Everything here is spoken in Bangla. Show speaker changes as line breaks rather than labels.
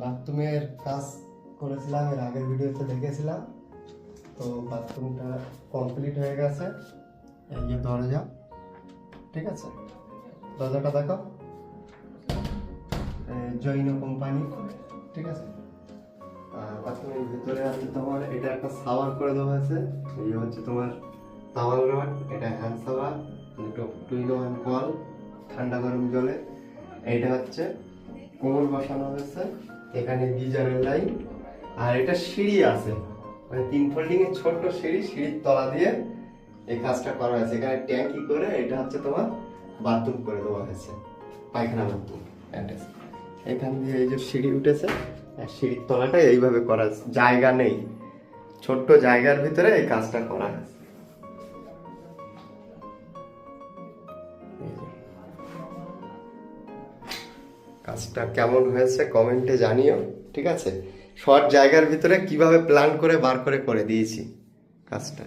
বাথরুমের কাজ করেছিলাম, এর আগের ভিডিওতে দেখেছিলাম। তো বাথরুমটা কমপ্লিট হয়ে গেছে। এই যে দরজা, ঠিক আছে, দরজাটা দেখো, জৈন কোম্পানি, ঠিক আছে। আর বাথরুমের ভিতরে আছে তোমার এটা একটা শাওয়ার করে দেওয়া হয়েছে। এই হচ্ছে তোমার টাওয়াল রড, এটা হ্যান্ড শাওয়ার, দুটো 2-in-1 কল, ঠান্ডা গরম জলে। এইটা হচ্ছে কোমর বসানো হয়েছে, এখানে গিজারের লাইন, আর এটা সিঁড়ি আছে, মানে 3 ফোল্ডিং এর ছোট্ট সিঁড়ি, সিঁড়ির তলা দিয়ে এই কাজটা করা হয়েছে। এখানে ট্যাঙ্কি করে এটা হচ্ছে তোমার বাথরুম করে দেওয়া হয়েছে, পায়খানা বাথরুম অ্যাটাচ। এখান দিয়ে এই যে সিঁড়ি উঠেছে, আর সিঁড়ির তলাটা এইভাবে করা আছে, জায়গা নেই, ছোট্ট জায়গার ভিতরে এই কাজটা করা হয়েছে। কাজটা কেমন হয়েছে কমেন্টে জানিও, ঠিক আছে। শর্ট জায়গার ভিতরে কিভাবে প্ল্যান করে বার করে দিয়েছি কাজটা।